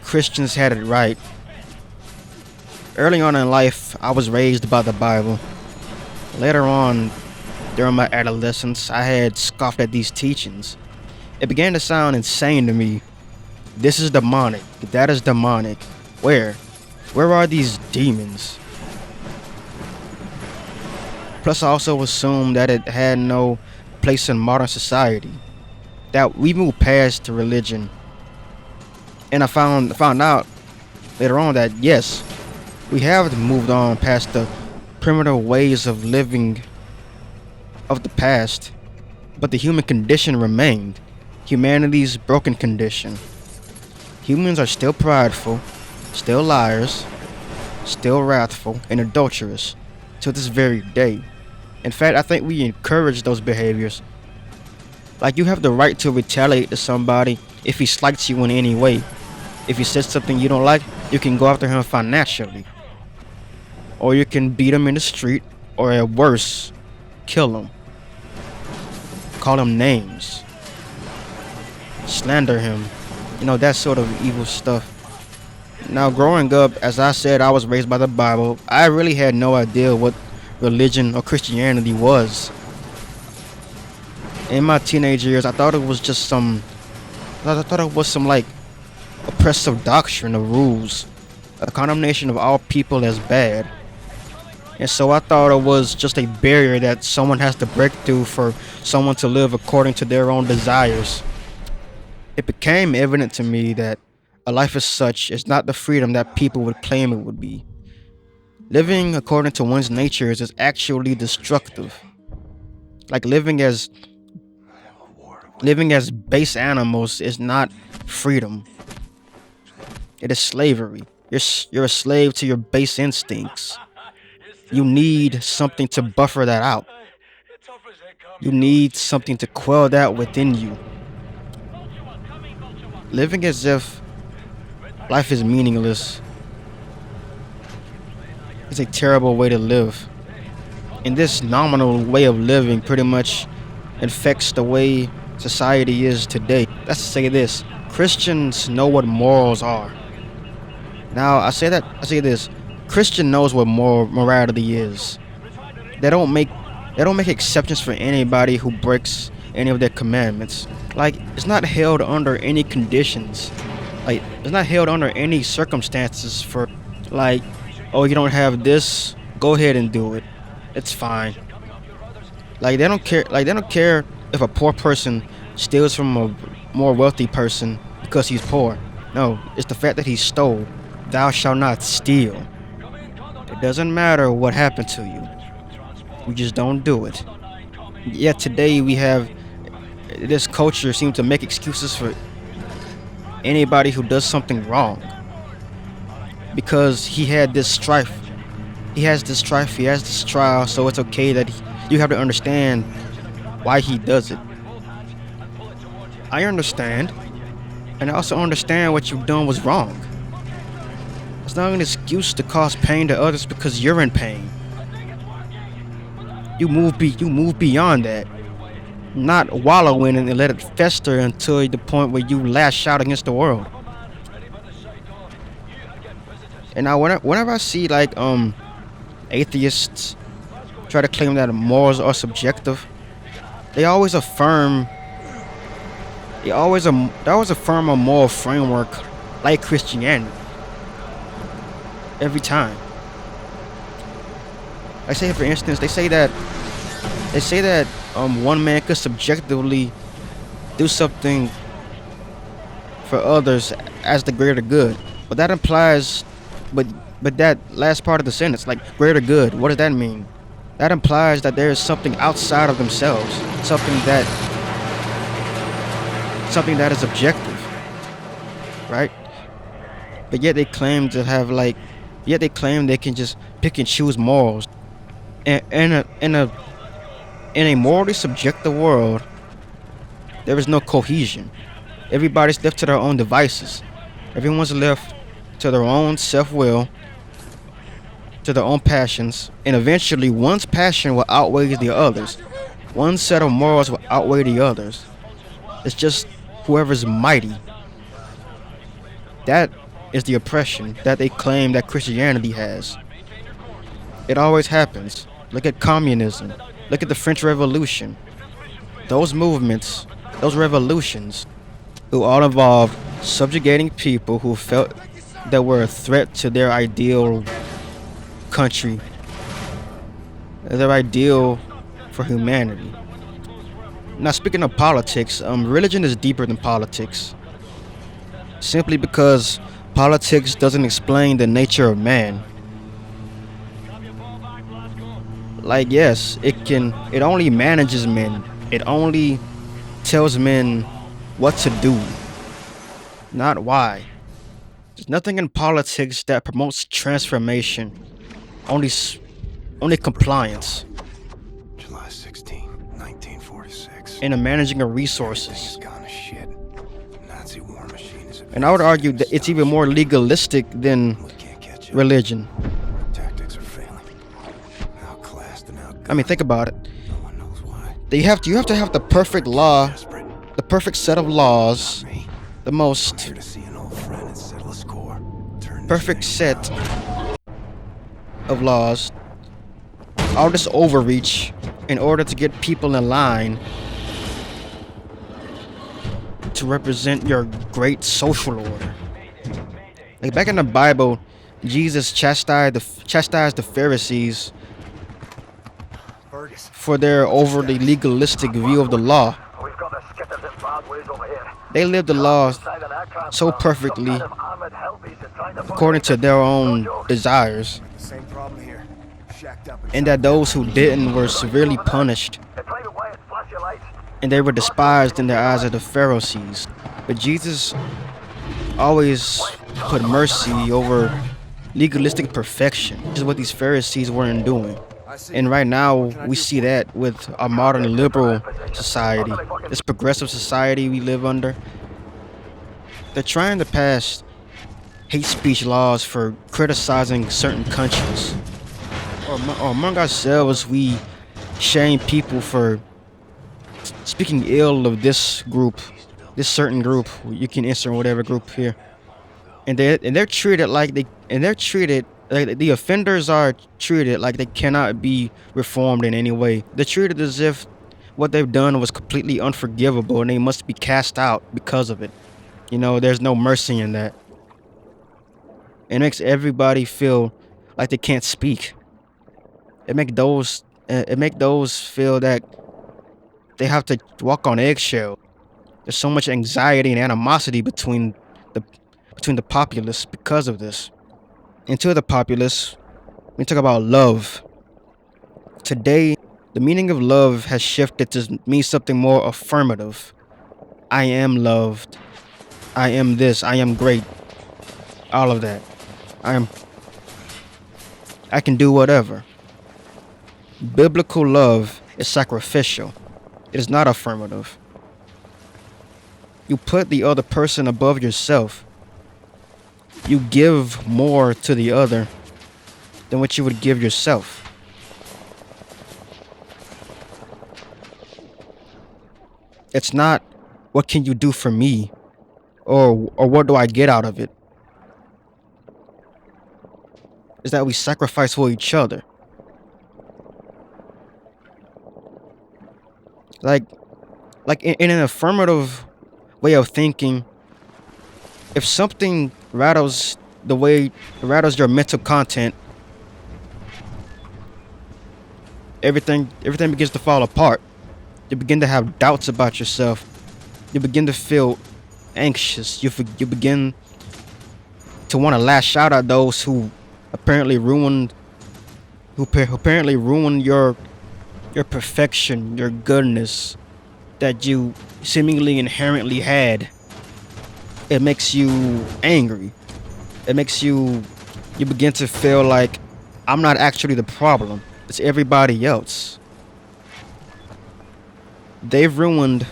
Christians had it right. Early on in life, I was raised by the Bible. Later on, during my adolescence, I had scoffed at these teachings. It began to sound insane to me. This is demonic. That is demonic. Where? Where are these demons? Plus, I also assumed that it had no place in modern society. That we moved past religion. And I found out later on that yes, we have moved on past the primitive ways of living of the past, but the human condition remained. Humanity's broken condition. Humans are still prideful, still liars, still wrathful, and adulterous to this very day. In fact, I think we encourage those behaviors. Like, you have the right to retaliate to somebody if he slights you in any way. If he says something you don't like, you can go after him financially. Or you can beat him in the street, or at worse, kill him. Call him names. Slander him. That sort of evil stuff. Now, growing up, as I said, I was raised by the Bible. I really had no idea what religion or Christianity was. In my teenage years, I thought it was just some like oppressive doctrine of rules, a condemnation of all people as bad. And so I thought it was just a barrier that someone has to break through for someone to live according to their own desires. It became evident to me that a life as such is not the freedom that people would claim it would be. Living according to one's natures is actually destructive. Like living as base animals is not freedom. It is slavery. You're a slave to your base instincts. You need something to buffer that out. You need something to quell that within you. Living as if life is meaningless is a terrible way to live. And this nominal way of living pretty much infects the way society is today. Let's say this. Christians know what morals are. Now, I say this. Christian knows what morality is. They don't make exceptions for anybody who breaks any of their commandments. Like, it's not held under any conditions. Like, it's not held under any circumstances for, like, oh, you don't have this, go ahead and do it. It's fine. Like, they don't care if a poor person steals from a more wealthy person because he's poor. No, it's the fact that he stole. Thou shalt not steal. It doesn't matter what happened to you. We just don't do it. Yet today we have this culture seem to make excuses for anybody who does something wrong. Because he has this strife, he has this trial, so it's okay that you have to understand why he does it. I understand, and I also understand what you've done was wrong. It's not an excuse to cause pain to others because you're in pain. You move beyond that, not wallow in it and let it fester until the point where you lash out against the world. And now, whenever I see like atheists try to claim that morals are subjective, they always affirm a moral framework like Christianity. Every time. I say, for instance, they say that one man could subjectively do something for others as the greater good, but that implies, but that last part of the sentence, like greater good, what does that mean? That implies that there is something outside of themselves, something that is objective, right? But yet they claim they can just pick and choose morals. In a morally subjective world, there is no cohesion. Everybody's left to their own devices. Everyone's left to their own self-will, to their own passions, and eventually one's passion will outweigh the others. One set of morals will outweigh the others. It's just whoever's mighty. That is the oppression that they claim that Christianity has. It always happens. Look at communism. Look at the French Revolution. Those movements, those revolutions, who all involved subjugating people who felt that were a threat to their ideal country, their ideal for humanity. Now, speaking of politics, religion is deeper than politics. Simply because politics doesn't explain the nature of man. Like, yes, it only manages men. It only tells men what to do, not why. There's nothing in politics that promotes transformation, only, only compliance. July 16, 1946. And the managing of resources. Everything has gone to shit. Nazi war machine is And I would argue that it's even more legalistic than We can't catch up. religion. Our tactics are failing. Outclassed and outgunned. I mean, think about it. No one knows why. You have to have the perfect law, Desperate. the perfect set of laws, Me. the I'm most here to see an old friend and settle a score. Turn this perfect thing set around. of laws, all this overreach in order to get people in line to represent your great social order. Like back in the Bible, Jesus chastised the Pharisees Fergus, for their overly legalistic view of the law. we've got the skitters and badways over here. They lived the law so perfectly according to their own desires, Same problem here. Shacked up. and that those who didn't were severely punished, and they were despised in the eyes of the Pharisees. But Jesus always put mercy over legalistic perfection. This is what these Pharisees weren't doing. And right now, we see that with our modern liberal society, this progressive society we live under. They're trying to pass hate speech laws for criticizing certain countries. Or among ourselves, we shame people for speaking ill of this group, this certain group. You can insert whatever group here, and they're treated like the offenders are treated like they cannot be reformed in any way. They're treated as if what they've done was completely unforgivable and they must be cast out because of it. You know, there's no mercy in that. It makes everybody feel like they can't speak. It make those feel that they have to walk on eggshell. There's so much anxiety and animosity between the populace because of this. And to the populace, we talk about love. Today, the meaning of love has shifted to mean something more affirmative. I am loved. I am this. I am great. All of that. I can do whatever. Biblical love is sacrificial. It is not affirmative. You put the other person above yourself. You give more to the other than what you would give yourself. It's not what can you do for me or what do I get out of it. It's that we sacrifice for each other. Like in an affirmative way of thinking, if something rattles your mental content, everything begins to fall apart. You begin to have doubts about yourself. You begin to feel anxious. You begin to want to lash out at those who apparently ruined your perfection, your goodness that you seemingly inherently had. It makes you angry. It makes you begin to feel like I'm not actually the problem. It's everybody else. They've ruined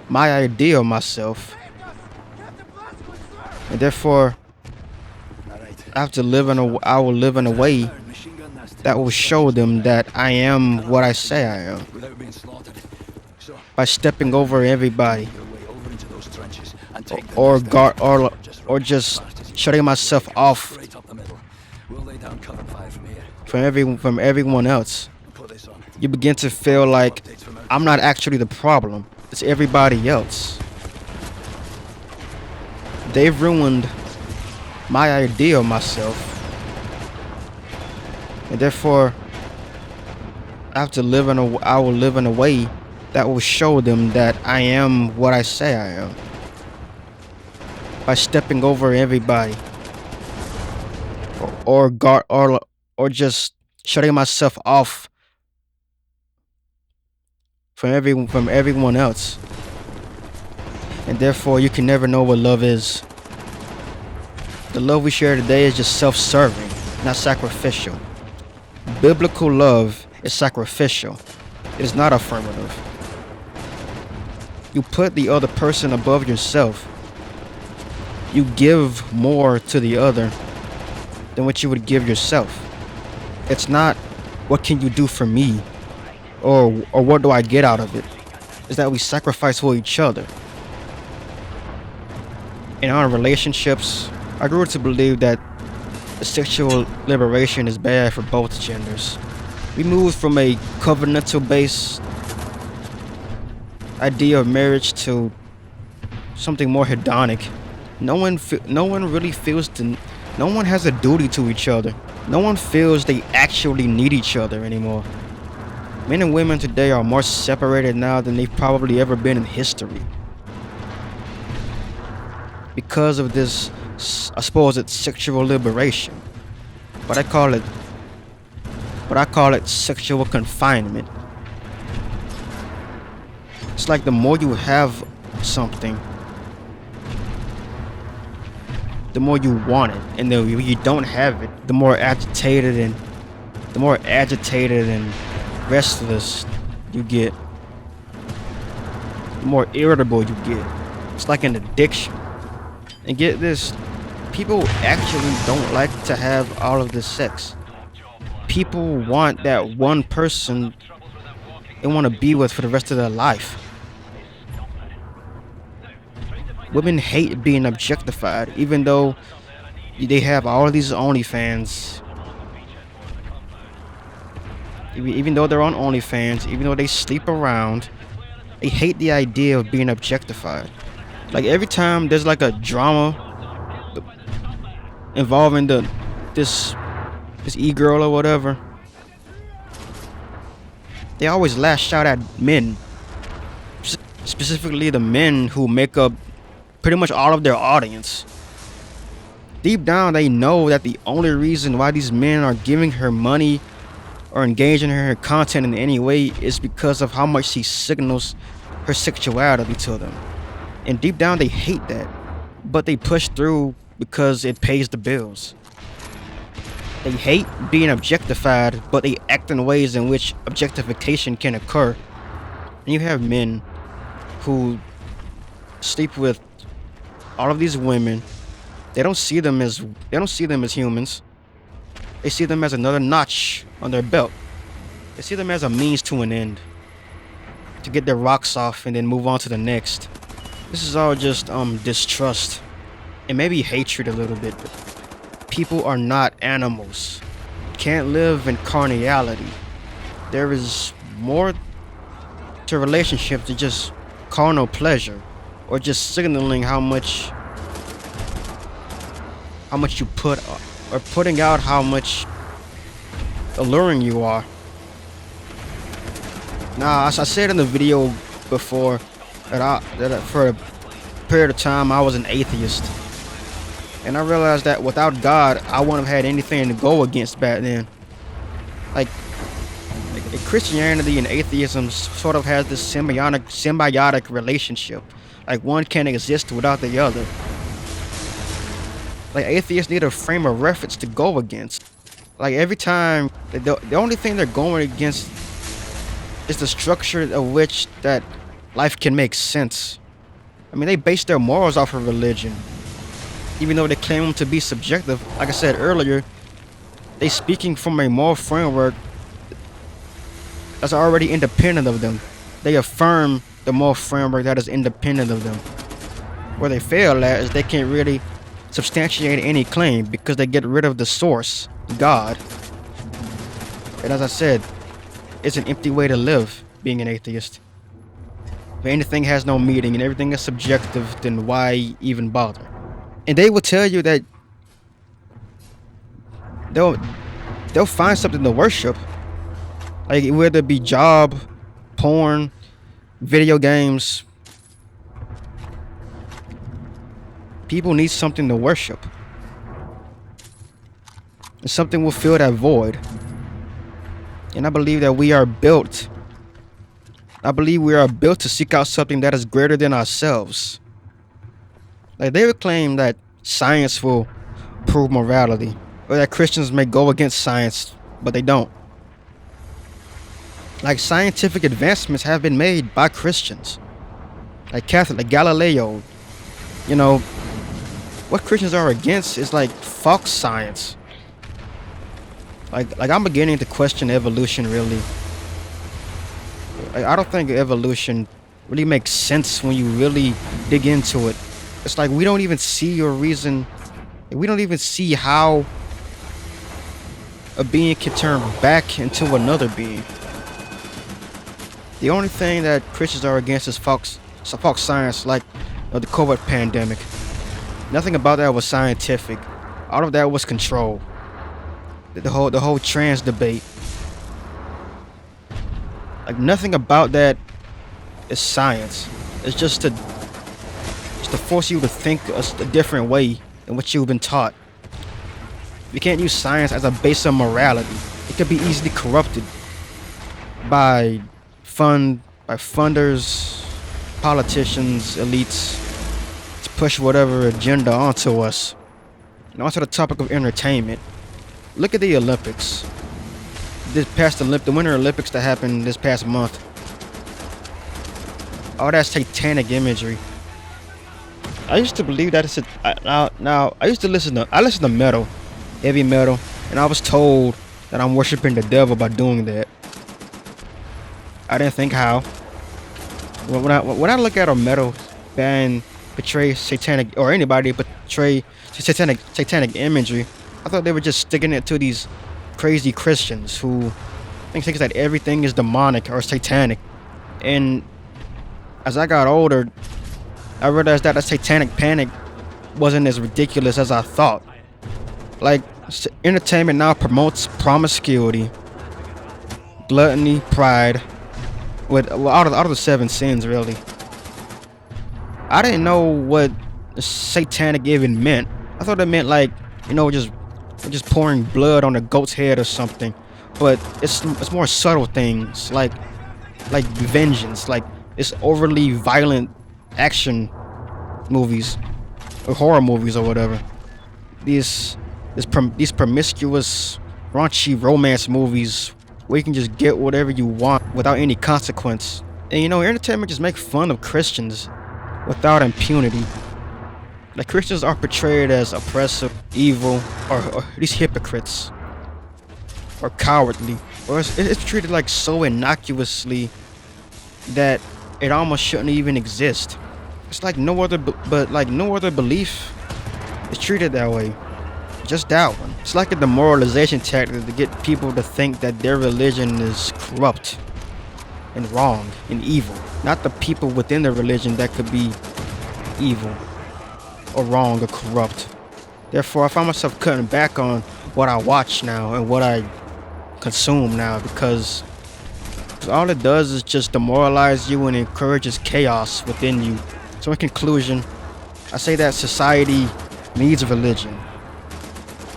my idea of myself. And therefore, I will live in a way that will show them that I am what I say I am. By stepping over everybody, or or just shutting myself off Right up the middle. We'll lay down cover fire from here. from everyone else. Put this on. You begin to feel like I'm not actually the problem. It's everybody else. They've ruined my idea of myself. And therefore, I will live in a way that will show them that I am what I say I am. By stepping over everybody. Or just shutting myself off from everyone else. And therefore you can never know what love is. The love we share today is just self-serving, not sacrificial. Biblical love is sacrificial. It is not affirmative. You put the other person above yourself. You give more to the other than what you would give yourself. It's not what can you do for me or what do I get out of it. It's that we sacrifice for each other. In our relationships, I grew to believe that sexual liberation is bad for both genders. We moved from a covenantal based idea of marriage to something more hedonic. No one has a duty to each other. No one feels they actually need each other anymore. Men and women today are more separated now than they've probably ever been in history. Because of this, I suppose it's sexual liberation. But I call it sexual confinement. It's like the more you have something, the more you want it, and then when you don't have it, the more agitated and restless you get, the more irritable you get. It's like an addiction. And get this, people actually don't like to have all of this sex. People want that one person they want to be with for the rest of their life. Women hate being objectified, even though they have all of these OnlyFans. Even though they're on OnlyFans, even though they sleep around, they hate the idea of being objectified. Like every time there's like a drama involving this e-girl or whatever, they always lash out at men. Specifically the men who make up pretty much all of their audience. Deep down, they know that the only reason why these men are giving her money or engaging in her content in any way is because of how much she signals her sexuality to them. And deep down, they hate that, but they push through because it pays the bills. They hate being objectified, but they act in ways in which objectification can occur. And you have men who sleep with all of these women. They don't see them as humans. They see them as another notch on their belt. They see them as a means to an end, to get their rocks off and then move on to the next. This is all just distrust and maybe hatred a little bit. But people are not animals. Can't live in carnality. There is more to relationships than just carnal pleasure or just signaling how much you put, or putting out how much alluring you are. Now, as I said in the video before, that for a period of time I was an atheist, and I realized that without God, I wouldn't have had anything to go against back then. Like Christianity and atheism sort of has this symbiotic relationship. Like one can't exist without the other. Like atheists need a frame of reference to go against. Like every time, the only thing they're going against is the structure of which that life can make sense. I mean, they base their morals off of religion. Even though they claim them to be subjective, like I said earlier, they speaking from a moral framework that's already independent of them. They affirm the moral framework that is independent of them. Where they fail at is they can't really substantiate any claim because they get rid of the source, God. And as I said, it's an empty way to live, being an atheist. If anything has no meaning and everything is subjective, then why even bother? And they will tell you that they'll find something to worship, like whether it be job, porn, video games. People need something to worship, and something will fill that void. And I believe that we are built. I believe we are built to seek out something that is greater than ourselves. Like they would claim that science will prove morality, or that Christians may go against science, but they don't. Like scientific advancements have been made by Christians, like Galileo. You know, what Christians are against is like false science. Like I'm beginning to question evolution really. Like, I don't think evolution really makes sense when you really dig into it. It's like we don't even see a reason. We don't even see how a being can turn back into another being. The only thing that Christians are against is false science, like the COVID pandemic. Nothing about that was scientific. All of that was control. The whole trans debate. Like nothing about that is science. It's just to force you to think a different way than what you've been taught. You can't use science as a base of morality. It could be easily corrupted by funders, politicians, elites to push whatever agenda onto us. And onto the topic of entertainment. Look at the Olympics. The Winter Olympics that happened this past month. All that satanic imagery. I used to believe that I used to listen to metal, heavy metal, and I was told that I'm worshiping the devil by doing that. I didn't think how. When I look at a metal band portray satanic, or anybody portray satanic imagery, I thought they were just sticking it to these crazy Christians who think that everything is demonic or satanic. And as I got older, I realized that a satanic panic wasn't as ridiculous as I thought. Like, entertainment now promotes promiscuity, gluttony, pride, with out of the 7 sins, really. I didn't know what satanic even meant. I thought it meant like, just pouring blood on a goat's head or something. But it's more subtle things, like vengeance, like it's overly violent action movies or horror movies or whatever. These promiscuous, raunchy romance movies where you can just get whatever you want without any consequence. And entertainment just make fun of Christians without impunity. Like Christians are portrayed as oppressive, evil, or these hypocrites, or cowardly, or it's treated like so innocuously that it almost shouldn't even exist. It's like no other belief is treated that way. Just that one. It's like a demoralization tactic to get people to think that their religion is corrupt and wrong and evil. Not the people within the religion that could be evil or wrong or corrupt. Therefore, I find myself cutting back on what I watch now and what I consume now, because all it does is just demoralize you and encourages chaos within you. So in conclusion, I say that society needs religion.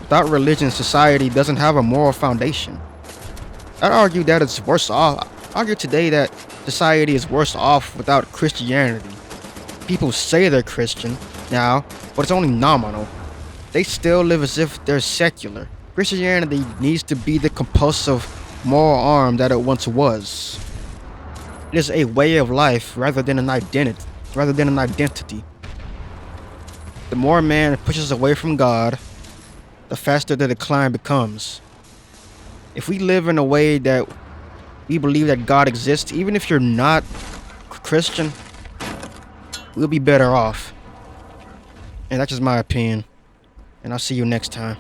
Without religion, society doesn't have a moral foundation. I'd argue that it's worse off. I argue today that society is worse off without Christianity. People say they're Christian now, but it's only nominal. They still live as if they're secular. Christianity needs to be the compulsive moral arm that it once was. It is a way of life rather than an identity. The more man pushes away from God, the faster the decline becomes. If we live in a way that we believe that God exists, even if you're not Christian, we'll be better off. And that's just my opinion. and I'll see you next time.